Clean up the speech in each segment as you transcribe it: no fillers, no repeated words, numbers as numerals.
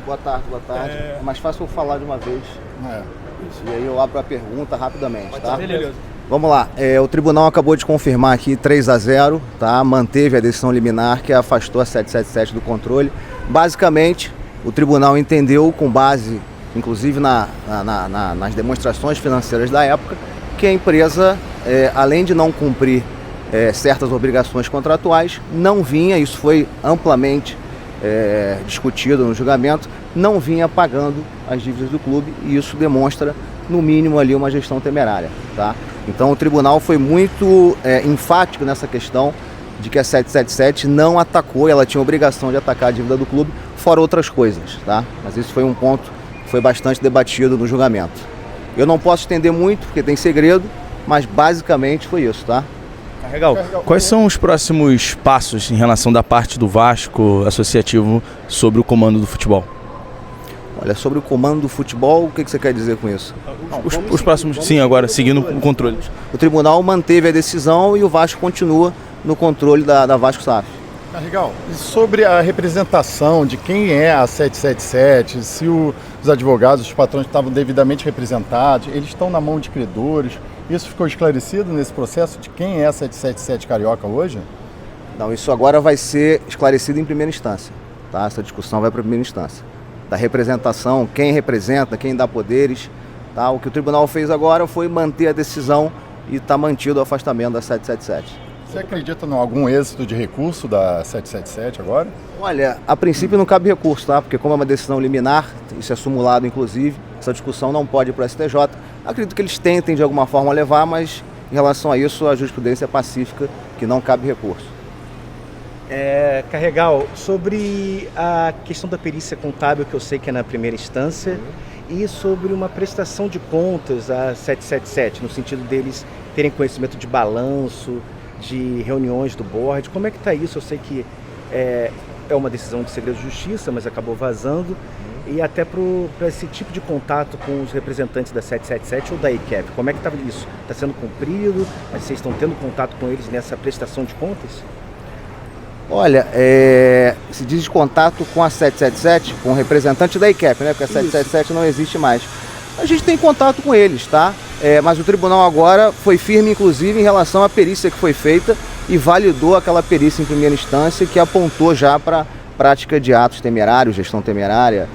Boa tarde, boa tarde. É mais fácil eu falar de uma vez. E aí eu abro a pergunta rapidamente, tá? Beleza. Vamos lá. O tribunal acabou de confirmar aqui 3-0, tá? Manteve a decisão liminar que afastou a 777 do controle. Basicamente, o tribunal entendeu, com base, inclusive nas demonstrações financeiras da época, que a empresa, além de não cumprir certas obrigações contratuais, não vinha, isso foi amplamente discutido no julgamento, não vinha pagando as dívidas do clube, e isso demonstra, no mínimo, ali uma gestão temerária, tá? Então o tribunal foi muito enfático nessa questão de que a 777 não atacou, ela tinha obrigação de atacar a dívida do clube, fora outras coisas, tá? Mas isso foi um ponto que foi bastante debatido no julgamento. Eu não posso estender muito, porque tem segredo, mas basicamente foi isso, tá? Carregal, quais são os próximos passos em relação da parte do Vasco associativo sobre o comando do futebol? Olha, sobre o comando do futebol, o que você quer dizer com isso? Os próximos, sim, agora seguindo o controle. O tribunal manteve a decisão e o Vasco continua no controle da Vasco SAF. Carregal, e sobre a representação de quem é a 777, se os advogados, os patrões estavam devidamente representados, eles estão na mão de credores, isso ficou esclarecido nesse processo de quem é a 777 Carioca hoje? Não, isso agora vai ser esclarecido em primeira instância, tá? Essa discussão vai para a primeira instância. Da representação, quem representa, quem dá poderes, tá? O que o tribunal fez agora foi manter a decisão e está mantido o afastamento da 777. Você acredita em algum êxito de recurso da 777 agora? Olha, a princípio não cabe recurso, tá? Porque como é uma decisão liminar, isso é sumulado inclusive, essa discussão não pode ir para o STJ. Acredito que eles tentem de alguma forma levar, mas em relação a isso a jurisprudência é pacífica, que não cabe recurso. Carregal, sobre a questão da perícia contábil, que eu sei que é na primeira instância, e sobre uma prestação de contas à 777, no sentido deles terem conhecimento de balanço, de reuniões do board, como é que está isso? Eu sei que é uma decisão de segredo de justiça, mas acabou vazando, e até para esse tipo de contato com os representantes da 777 ou da ICAP, como é que está isso? Está sendo cumprido? Vocês estão tendo contato com eles nessa prestação de contas? Olha, se diz de contato com a 777, com o representante da ICAP, né? Porque a 777 não existe mais. A gente tem contato com eles, tá? Mas o tribunal agora foi firme, inclusive, em relação à perícia que foi feita e validou aquela perícia em primeira instância que apontou já para prática de atos temerários, gestão temerária,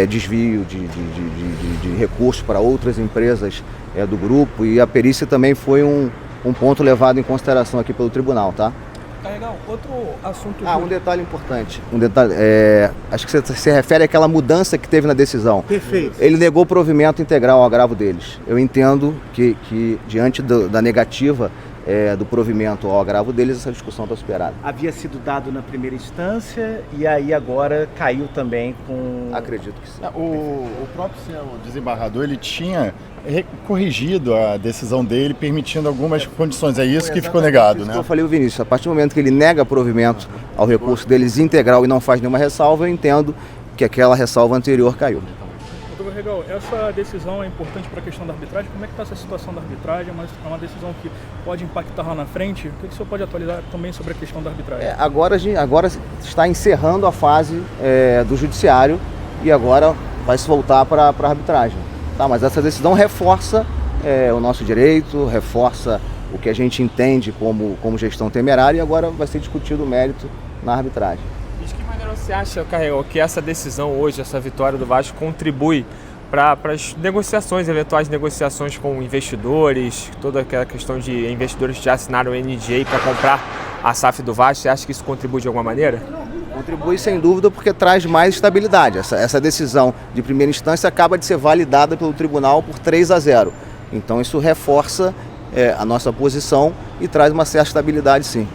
desvio de recursos para outras empresas do grupo, e a perícia também foi um ponto levado em consideração aqui pelo tribunal, tá? Carregal, outro assunto... Um detalhe importante. Acho que você se refere àquela mudança que teve na decisão. Perfeito. Ele negou provimento integral ao agravo deles. Eu entendo que diante da negativa do provimento ao agravo deles, essa discussão está superada. Havia sido dado na primeira instância e aí agora caiu também com... Acredito que sim. O próprio senhor desembargador, ele tinha corrigido a decisão dele, permitindo algumas condições. É isso que ficou negado, né? Eu falei, o Vinícius, a partir do momento que ele nega provimento ao recurso deles integral e não faz nenhuma ressalva, eu entendo que aquela ressalva anterior caiu. Doutor Carregal, essa decisão é importante para a questão da arbitragem. Como é que está essa situação da arbitragem? É uma decisão que pode impactar lá na frente. O que o senhor pode atualizar também sobre a questão da arbitragem? Agora está encerrando a fase do judiciário e agora vai se voltar para a arbitragem. Tá, mas essa decisão reforça o nosso direito, reforça o que a gente entende como gestão temerária, e agora vai ser discutido o mérito na arbitragem. De que maneira você acha, Carregal, que essa decisão hoje, essa vitória do Vasco, contribui para as negociações, eventuais negociações com investidores, toda aquela questão de investidores que já assinaram o NDA para comprar a SAF do Vasco? Você acha que isso contribui de alguma maneira? Contribui sem dúvida, porque traz mais estabilidade. Essa decisão de primeira instância acaba de ser validada pelo tribunal por 3-0. Então isso reforça a nossa posição e traz uma certa estabilidade, sim.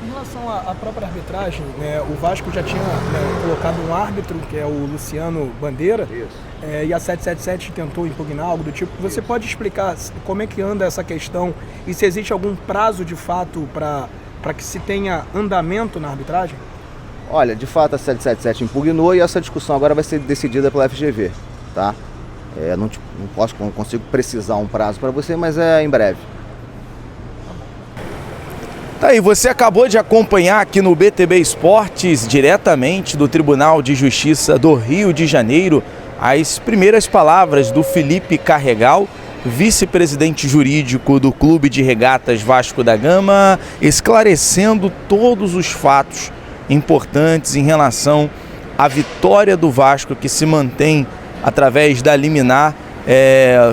Em relação à própria arbitragem, o Vasco já tinha colocado um árbitro, que é o Luciano Bandeira, e a 777 tentou impugnar algo do tipo. Você pode explicar como é que anda essa questão e se existe algum prazo de fato para que se tenha andamento na arbitragem? Olha, de fato a 777 impugnou e essa discussão agora vai ser decidida pela FGV, tá? Não consigo precisar um prazo para você, mas é em breve. Tá aí, você acabou de acompanhar aqui no BTB Esportes, diretamente do Tribunal de Justiça do Rio de Janeiro, as primeiras palavras do Felipe Carregal, vice-presidente jurídico do Clube de Regatas Vasco da Gama, esclarecendo todos os fatos importantes em relação à vitória do Vasco, que se mantém através da liminar,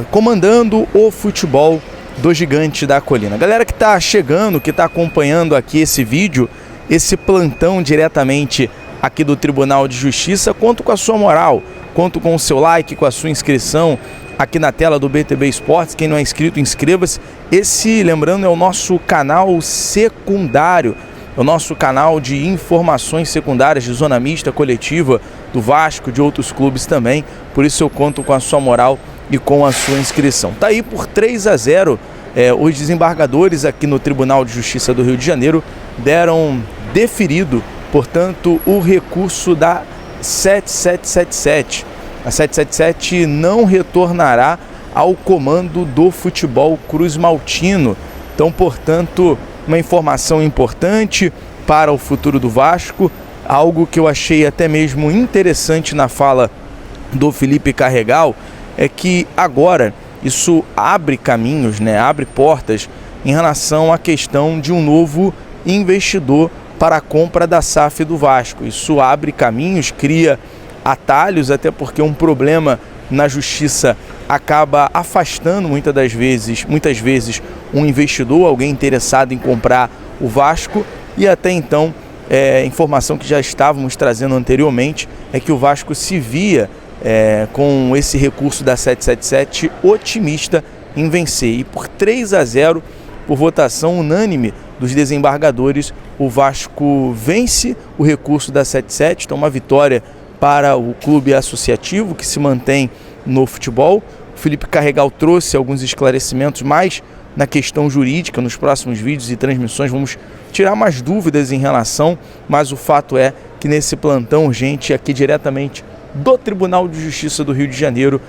comandando o futebol do Gigante da Colina. Galera que está chegando, que está acompanhando aqui esse vídeo, esse plantão diretamente aqui do Tribunal de Justiça, conto com a sua moral, conto com o seu like, com a sua inscrição aqui na tela do BTB Esportes. Quem não é inscrito, inscreva-se. Esse, lembrando, é o nosso canal secundário, é o nosso canal de informações secundárias de zona mista, coletiva, do Vasco, de outros clubes também. Por isso eu conto com a sua moral e com a sua inscrição. Tá aí por 3-0, os desembargadores aqui no Tribunal de Justiça do Rio de Janeiro deram deferido, portanto, o recurso da 7777. A 777 não retornará ao comando do futebol cruzmaltino. Então, portanto, uma informação importante para o futuro do Vasco, algo que eu achei até mesmo interessante na fala do Felipe Carregal, é que agora isso abre caminhos, abre portas em relação à questão de um novo investidor para a compra da SAF do Vasco. Isso abre caminhos, cria atalhos, até porque um problema na justiça acaba afastando muitas vezes um investidor, alguém interessado em comprar o Vasco. E até então, informação que já estávamos trazendo anteriormente, é que o Vasco se via com esse recurso da 777 otimista em vencer. E por 3-0, por votação unânime dos desembargadores, o Vasco vence o recurso da 77. Então, uma vitória para o clube associativo que se mantém no futebol. O Felipe Carregal trouxe alguns esclarecimentos mais na questão jurídica. Nos próximos vídeos e transmissões vamos tirar mais dúvidas em relação, mas o fato é que nesse plantão urgente aqui diretamente do Tribunal de Justiça do Rio de Janeiro,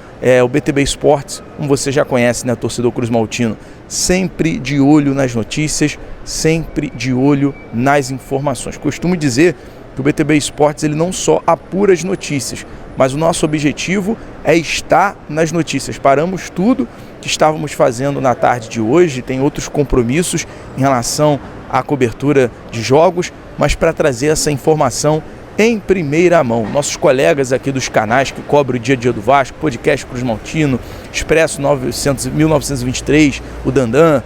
o BTB Esportes, como você já conhece, torcedor cruzmaltino, sempre de olho nas notícias, sempre de olho nas informações. Costumo dizer que o BTB Esportes ele não só apura as notícias, mas o nosso objetivo é estar nas notícias. Paramos tudo que estávamos fazendo na tarde de hoje, tem outros compromissos em relação à cobertura de jogos, mas para trazer essa informação em primeira mão. Nossos colegas aqui dos canais que cobrem o dia a dia do Vasco, Podcast Cruzmaltino, Expresso 1923, o Dandan,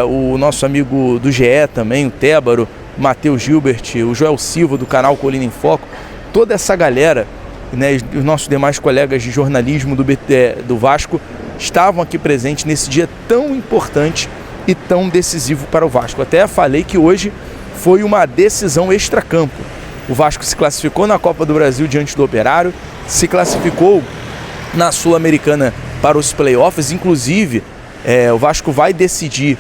o nosso amigo do GE também, o Tébaro, o Matheus Gilbert, o Joel Silva do canal Colina em Foco, toda essa galera, os nossos demais colegas de jornalismo do Vasco estavam aqui presentes nesse dia tão importante e tão decisivo para o Vasco. Até falei que hoje foi uma decisão extracampo. O Vasco se classificou na Copa do Brasil diante do Operário, se classificou na Sul-Americana para os playoffs, inclusive o Vasco vai decidir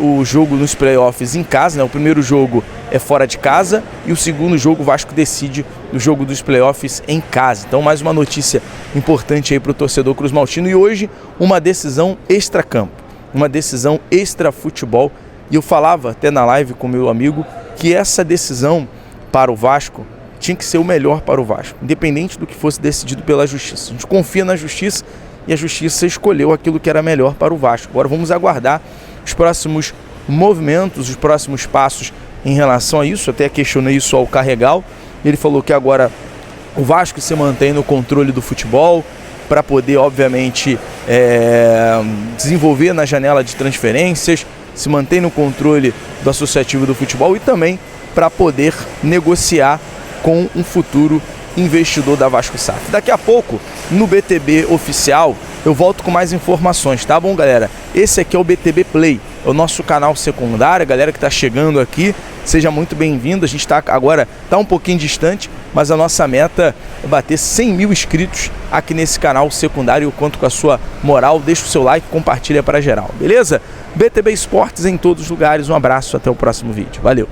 o jogo nos playoffs em casa, o primeiro jogo é fora de casa e o segundo jogo o Vasco decide o jogo dos playoffs em casa. Então mais uma notícia importante aí para o torcedor cruzmaltino e hoje uma decisão extracampo, uma decisão extra-futebol. E eu falava até na live com meu amigo que essa decisão para o Vasco tinha que ser o melhor para o Vasco, independente do que fosse decidido pela Justiça. A gente confia na Justiça e a Justiça escolheu aquilo que era melhor para o Vasco. Agora vamos aguardar os próximos movimentos, os próximos passos em relação a isso. Até questionei isso ao Carregal. Ele falou que agora o Vasco se mantém no controle do futebol para poder, obviamente, desenvolver na janela de transferências, se mantém no controle do associativo do futebol e também para poder negociar com um futuro investidor da Vasco SAF. Daqui a pouco, no BTB Oficial, eu volto com mais informações, tá bom, galera? Esse aqui é o BTB Play, é o nosso canal secundário. A galera que está chegando aqui, seja muito bem-vindo. A gente está agora, um pouquinho distante, mas a nossa meta é bater 100 mil inscritos aqui nesse canal secundário. Eu conto com a sua moral, deixa o seu like, compartilha para geral, beleza? BTB Esportes em todos os lugares, um abraço, até o próximo vídeo, valeu!